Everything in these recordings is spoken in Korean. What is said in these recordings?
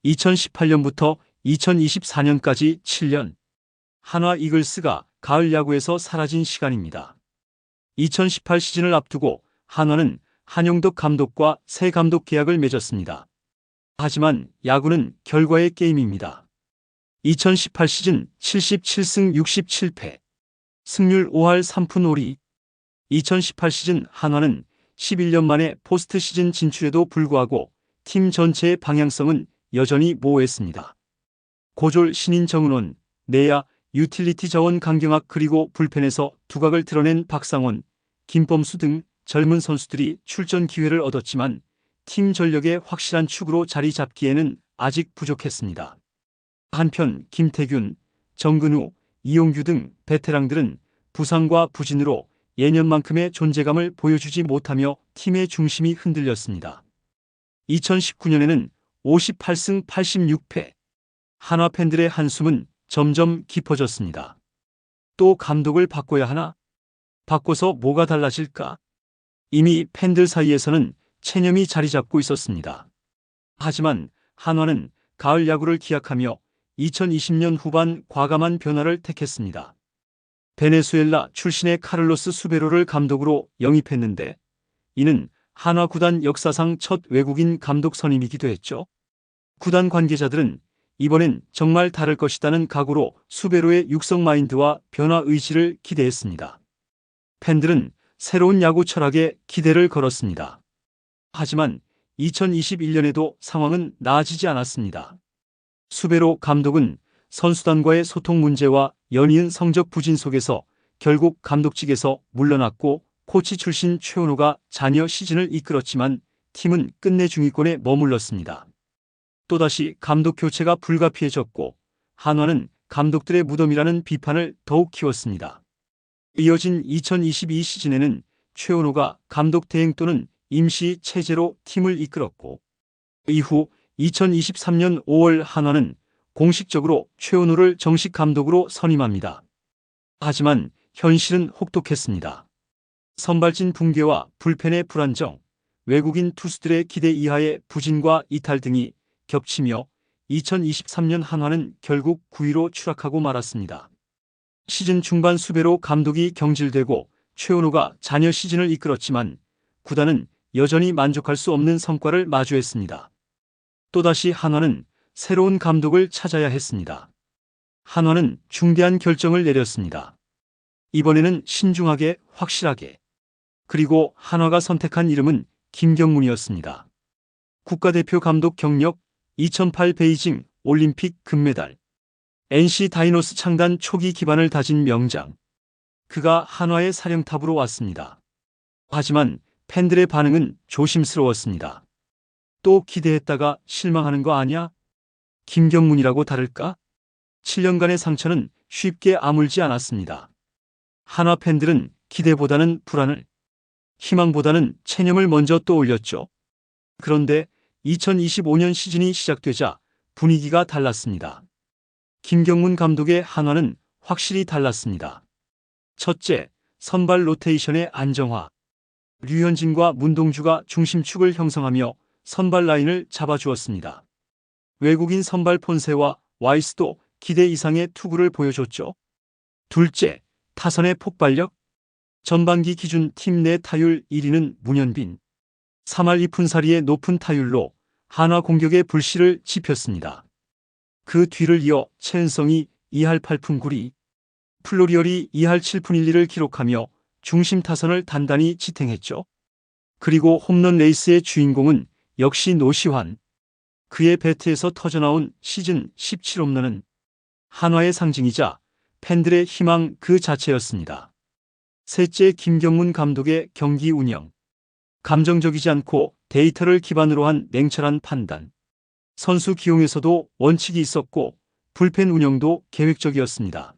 2018년부터 2024년까지 7년, 한화 이글스가 가을 야구에서 사라진 시간입니다. 2018 시즌을 앞두고 한화는 한용덕 감독과 새 감독 계약을 맺었습니다. 하지만 야구는 결과의 게임입니다. 2018 시즌 77승 67패, 승률 5할 3푼 5리. 2018 시즌 한화는 11년 만에 포스트 시즌 진출에도 불구하고 팀 전체의 방향성은 여전히 모호했습니다. 고졸 신인 정은원, 내야 유틸리티 자원 강경학 그리고 불펜에서 두각을 드러낸 박상원, 김범수 등 젊은 선수들이 출전 기회를 얻었지만 팀 전력의 확실한 축으로 자리 잡기에는 아직 부족했습니다. 한편 김태균, 정근우, 이용규 등 베테랑들은 부상과 부진으로 예년만큼의 존재감을 보여주지 못하며 팀의 중심이 흔들렸습니다. 2019년에는 58승 86패, 한화 팬들의 한숨은 점점 깊어졌습니다. 또 감독을 바꿔야 하나? 바꿔서 뭐가 달라질까? 이미 팬들 사이에서는 체념이 자리 잡고 있었습니다. 하지만 한화는 가을 야구를 기약하며 2020년 후반 과감한 변화를 택했습니다. 베네수엘라 출신의 카를로스 수베로를 감독으로 영입했는데 이는 한화 구단 역사상 첫 외국인 감독 선임이기도 했죠. 구단 관계자들은 이번엔 정말 다를 것이라는 각오로 수베로의 육성 마인드와 변화 의지를 기대했습니다. 팬들은 새로운 야구 철학에 기대를 걸었습니다. 하지만 2021년에도 상황은 나아지지 않았습니다. 수베로 감독은 선수단과의 소통 문제와 연이은 성적 부진 속에서 결국 감독직에서 물러났고 코치 출신 최원호가 잔여 시즌을 이끌었지만 팀은 끝내 중위권에 머물렀습니다. 또다시 감독 교체가 불가피해졌고 한화는 감독들의 무덤이라는 비판을 더욱 키웠습니다. 이어진 2022 시즌에는 최원호가 감독 대행 또는 임시 체제로 팀을 이끌었고 이후 2023년 5월 한화는 공식적으로 최원호를 정식 감독으로 선임합니다. 하지만 현실은 혹독했습니다. 선발진 붕괴와 불펜의 불안정, 외국인 투수들의 기대 이하의 부진과 이탈 등이 겹치며 2023년 한화는 결국 9위로 추락하고 말았습니다. 시즌 중반 수베로 감독이 경질되고 최원호가 잔여 시즌을 이끌었지만 구단은 여전히 만족할 수 없는 성과를 마주했습니다. 또다시 한화는 새로운 감독을 찾아야 했습니다. 한화는 중대한 결정을 내렸습니다. 이번에는 신중하게 확실하게. 그리고 한화가 선택한 이름은 김경문이었습니다. 국가대표 감독 경력 2008 베이징 올림픽 금메달, NC 다이노스 창단 초기 기반을 다진 명장. 그가 한화의 사령탑으로 왔습니다. 하지만 팬들의 반응은 조심스러웠습니다. 또 기대했다가 실망하는 거 아니야? 김경문이라고 다를까? 7년간의 상처는 쉽게 아물지 않았습니다. 한화 팬들은 기대보다는 불안을, 희망보다는 체념을 먼저 떠올렸죠. 그런데 2025년 시즌이 시작되자 분위기가 달랐습니다. 김경문 감독의 한화는 확실히 달랐습니다. 첫째, 선발 로테이션의 안정화. 류현진과 문동주가 중심축을 형성하며 선발 라인을 잡아주었습니다. 외국인 선발 폰세와 와이스도 기대 이상의 투구를 보여줬죠. 둘째, 타선의 폭발력. 전반기 기준 팀 내 타율 1위는 문현빈. 3할 2푼4리의 높은 타율로 한화 공격의 불씨를 지폈습니다. 그 뒤를 이어 최은성이 2할 8푼 9리, 플로리얼이 2할 7푼 1리를 기록하며 중심 타선을 단단히 지탱했죠. 그리고 홈런 레이스의 주인공은 역시 노시환. 그의 배트에서 터져나온 시즌 17홈런은 한화의 상징이자 팬들의 희망 그 자체였습니다. 셋째, 김경문 감독의 경기 운영. 감정적이지 않고 데이터를 기반으로 한 냉철한 판단. 선수 기용에서도 원칙이 있었고 불펜 운영도 계획적이었습니다.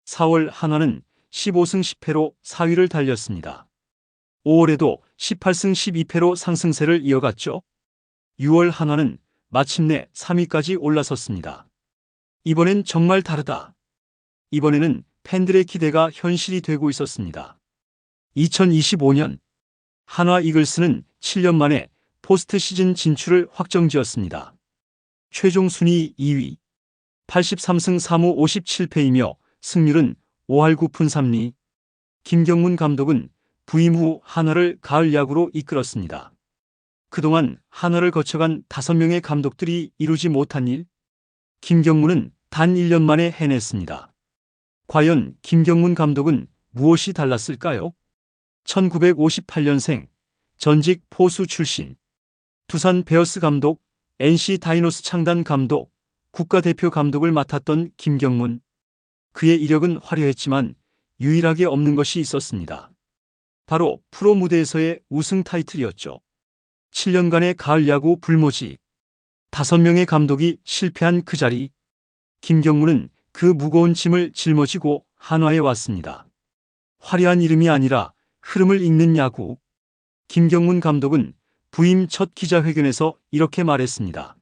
4월 한화는 15승 10패로 4위를 달렸습니다. 5월에도 18승 12패로 상승세를 이어갔죠. 6월 한화는 마침내 3위까지 올라섰습니다. 이번엔 정말 다르다. 이번에는 팬들의 기대가 현실이 되고 있었습니다. 2025년 한화 이글스는 7년 만에 포스트 시즌 진출을 확정지었습니다. 최종 순위 2위. 83승 3무 57패이며 승률은 5할 9푼 3리. 김경문 감독은 부임 후 한화를 가을 야구로 이끌었습니다. 그동안 한화를 거쳐간 5명의 감독들이 이루지 못한 일, 김경문은 단 1년 만에 해냈습니다. 과연 김경문 감독은 무엇이 달랐을까요? 1958년생, 전직 포수 출신, 두산 베어스 감독, NC 다이노스 창단 감독, 국가대표 감독을 맡았던 김경문. 그의 이력은 화려했지만 유일하게 없는 것이 있었습니다. 바로 프로 무대에서의 우승 타이틀이었죠. 7년간의 가을 야구 불모지, 5명의 감독이 실패한 그 자리, 김경문은 그 무거운 짐을 짊어지고 한화에 왔습니다. 화려한 이름이 아니라 흐름을 읽는 야구. 김경문 감독은 부임 첫 기자회견에서 이렇게 말했습니다.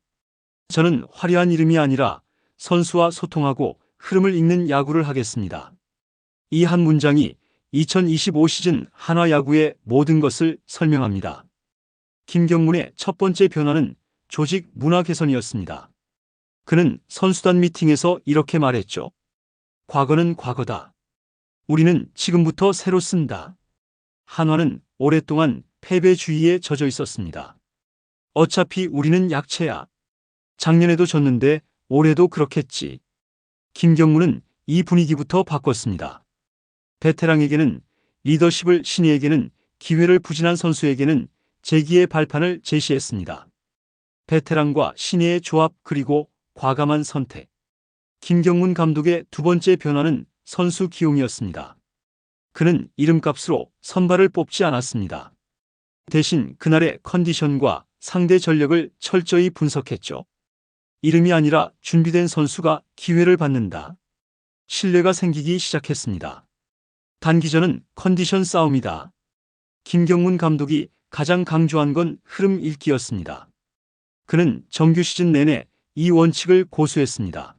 저는 화려한 이름이 아니라 선수와 소통하고 흐름을 읽는 야구를 하겠습니다. 이 한 문장이 2025 시즌 한화 야구의 모든 것을 설명합니다. 김경문의 첫 번째 변화는 조직 문화 개선이었습니다. 그는 선수단 미팅에서 이렇게 말했죠. 과거는 과거다. 우리는 지금부터 새로 쓴다. 한화는 오랫동안 패배주의에 젖어 있었습니다. 어차피 우리는 약체야. 작년에도 졌는데 올해도 그렇겠지. 김경문은 이 분위기부터 바꿨습니다. 베테랑에게는 리더십을, 신예에게는 기회를, 부진한 선수에게는 재기의 발판을 제시했습니다. 베테랑과 신예의 조합, 그리고 과감한 선택. 김경문 감독의 두 번째 변화는 선수 기용이었습니다. 그는 이름값으로 선발을 뽑지 않았습니다. 대신 그날의 컨디션과 상대 전력을 철저히 분석했죠. 이름이 아니라 준비된 선수가 기회를 받는다. 신뢰가 생기기 시작했습니다. 단기전은 컨디션 싸움이다. 김경문 감독이 가장 강조한 건 흐름 읽기였습니다. 그는 정규 시즌 내내 이 원칙을 고수했습니다.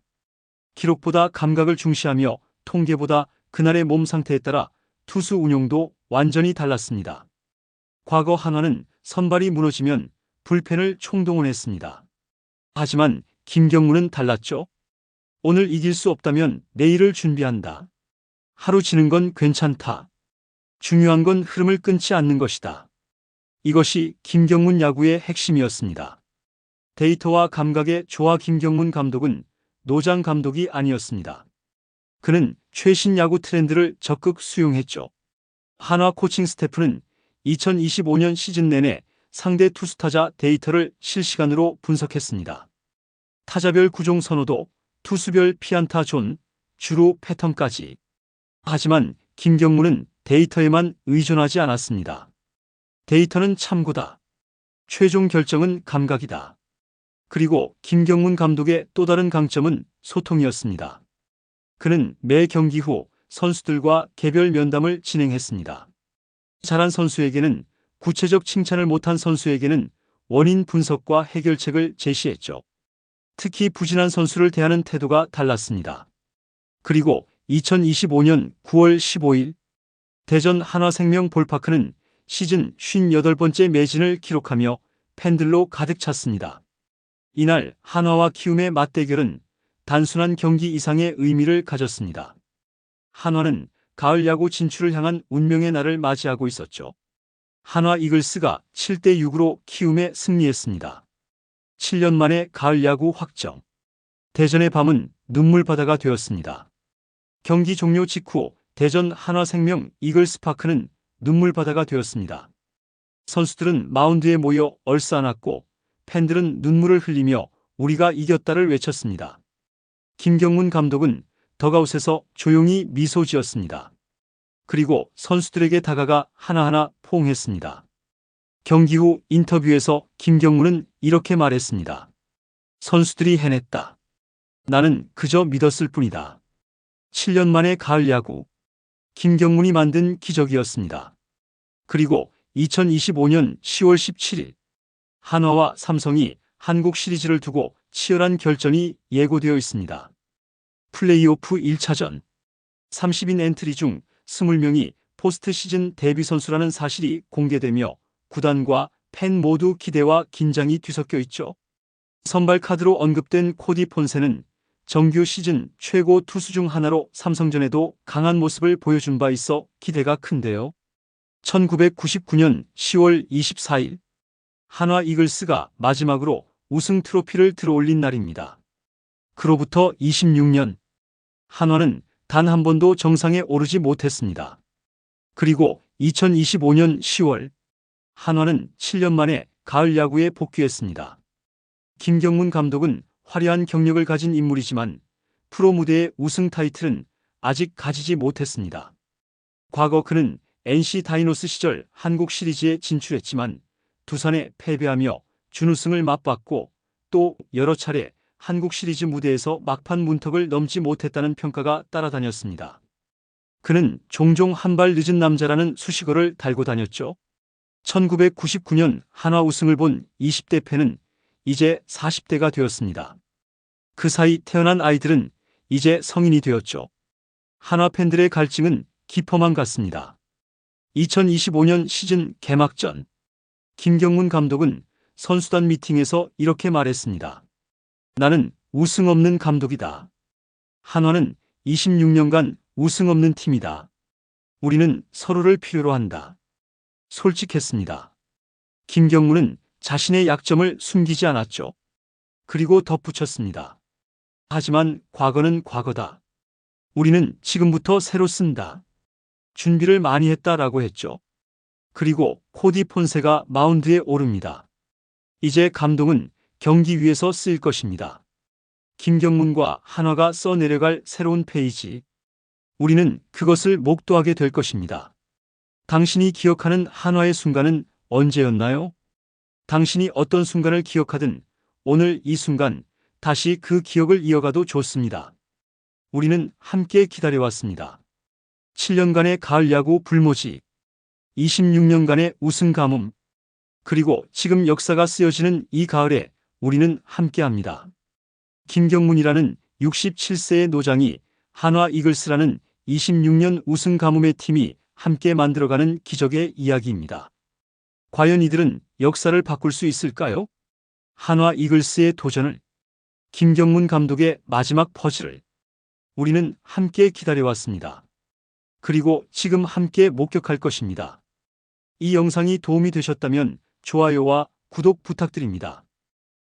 기록보다 감각을 중시하며 통계보다 그날의 몸 상태에 따라 투수 운용도 완전히 달랐습니다. 과거 한화는 선발이 무너지면 불펜을 총동원했습니다. 하지만 김경문은 달랐죠. 오늘 이길 수 없다면 내일을 준비한다. 하루 지는 건 괜찮다. 중요한 건 흐름을 끊지 않는 것이다. 이것이 김경문 야구의 핵심이었습니다. 데이터와 감각의 조화. 김경문 감독은 노장 감독이 아니었습니다. 그는 최신 야구 트렌드를 적극 수용했죠. 한화 코칭 스태프는 2025년 시즌 내내 상대 투수타자 데이터를 실시간으로 분석했습니다. 타자별 구종 선호도, 투수별 피안타 존, 주루 패턴까지. 하지만 김경문은 데이터에만 의존하지 않았습니다. 데이터는 참고다. 최종 결정은 감각이다. 그리고 김경문 감독의 또 다른 강점은 소통이었습니다. 그는 매 경기 후 선수들과 개별 면담을 진행했습니다. 잘한 선수에게는 구체적 칭찬을, 못한 선수에게는 원인 분석과 해결책을 제시했죠. 특히 부진한 선수를 대하는 태도가 달랐습니다. 그리고 2025년 9월 15일 대전 한화생명 볼파크는 시즌 58번째 매진을 기록하며 팬들로 가득 찼습니다. 이날 한화와 키움의 맞대결은 단순한 경기 이상의 의미를 가졌습니다. 한화는 가을 야구 진출을 향한 운명의 날을 맞이하고 있었죠. 한화 이글스가 7대6으로 키움에 승리했습니다. 7년 만에 가을 야구 확정. 대전의 밤은 눈물바다가 되었습니다. 경기 종료 직후 대전 한화생명 이글스파크는 눈물바다가 되었습니다. 선수들은 마운드에 모여 얼싸안았고 팬들은 눈물을 흘리며 우리가 이겼다를 외쳤습니다. 김경문 감독은 덕아웃에서 조용히 미소 지었습니다. 그리고 선수들에게 다가가 하나하나 포옹했습니다. 경기 후 인터뷰에서 김경문은 이렇게 말했습니다. 선수들이 해냈다. 나는 그저 믿었을 뿐이다. 7년 만에 가을 야구. 김경문이 만든 기적이었습니다. 그리고 2025년 10월 17일 한화와 삼성이 한국 시리즈를 두고 치열한 결전이 예고되어 있습니다. 플레이오프 1차전. 30인 엔트리 중 20명이 포스트 시즌 데뷔 선수라는 사실이 공개되며 구단과 팬 모두 기대와 긴장이 뒤섞여 있죠. 선발 카드로 언급된 코디 폰세는 정규 시즌 최고 투수 중 하나로 삼성전에도 강한 모습을 보여준 바 있어 기대가 큰데요. 1999년 10월 24일 한화 이글스가 마지막으로 우승 트로피를 들어올린 날입니다. 그로부터 26년 한화는 단 한 번도 정상에 오르지 못했습니다. 그리고 2025년 10월 한화는 7년 만에 가을 야구에 복귀했습니다. 김경문 감독은 화려한 경력을 가진 인물이지만 프로 무대의 우승 타이틀은 아직 가지지 못했습니다. 과거 그는 NC 다이노스 시절 한국 시리즈에 진출했지만 두산에 패배하며 준우승을 맛봤고 또 여러 차례 한국 시리즈 무대에서 막판 문턱을 넘지 못했다는 평가가 따라다녔습니다. 그는 종종 한 발 늦은 남자라는 수식어를 달고 다녔죠. 1999년 한화 우승을 본 20대 팬은 이제 40대가 되었습니다. 그 사이 태어난 아이들은 이제 성인이 되었죠. 한화 팬들의 갈증은 깊어만 갔습니다. 2025년 시즌 개막전 김경문 감독은 선수단 미팅에서 이렇게 말했습니다. 나는 우승 없는 감독이다. 한화는 26년간 우승 없는 팀이다. 우리는 서로를 필요로 한다. 솔직했습니다. 김경문은 자신의 약점을 숨기지 않았죠. 그리고 덧붙였습니다. 하지만 과거는 과거다. 우리는 지금부터 새로 쓴다. 준비를 많이 했다라고 했죠. 그리고 코디 폰세가 마운드에 오릅니다. 이제 감동은 경기 위에서 쓰일 것입니다. 김경문과 한화가 써내려갈 새로운 페이지. 우리는 그것을 목도하게 될 것입니다. 당신이 기억하는 한화의 순간은 언제였나요? 당신이 어떤 순간을 기억하든 오늘 이 순간 다시 그 기억을 이어가도 좋습니다. 우리는 함께 기다려왔습니다. 7년간의 가을 야구 불모지, 26년간의 우승 가뭄, 그리고 지금 역사가 쓰여지는 이 가을에 우리는 함께합니다. 김경문이라는 67세의 노장이 한화 이글스라는 26년 우승 가뭄의 팀이 함께 만들어가는 기적의 이야기입니다. 과연 이들은 역사를 바꿀 수 있을까요? 한화 이글스의 도전을, 김경문 감독의 마지막 퍼즐을 우리는 함께 기다려왔습니다. 그리고 지금 함께 목격할 것입니다. 이 영상이 도움이 되셨다면 좋아요와 구독 부탁드립니다.